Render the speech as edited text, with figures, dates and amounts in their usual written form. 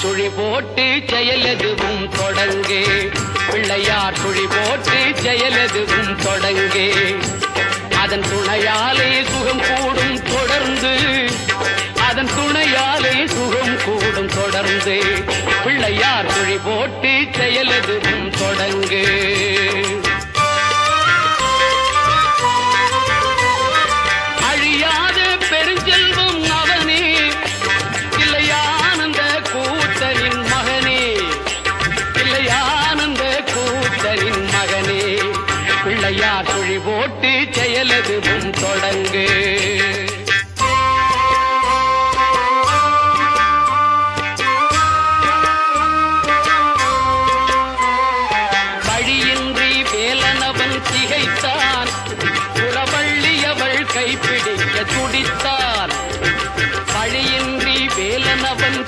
சுழி போட்டு செயலெதுவும் தொடங்கே பிள்ளையார் சுழி போட்டு செயலெதுவும் தொடங்கே அதன் துணையாலே சுகம் கூடும் தொடர்ந்து அதன் துணையாலே சுகம் கூடும் தொடர்ந்து பிள்ளையார் சுழி போட்டு செயலெதுவும் தொடங்கு அழியாத பெருஞ்செல்வம் அவனே இல்லையானந்த கூத்தரின் மகனே இல்லையானந்த கூத்தரின் மகனே பிள்ளையார் சுழி போட்டு செயலெதுவும் தொடங்கு வழியின்றி வேலனவன் திகைத்தான் புறவள்ளியவள் கைப்பிடிக்க துடித்தான் வழியின்றி வேலனவன்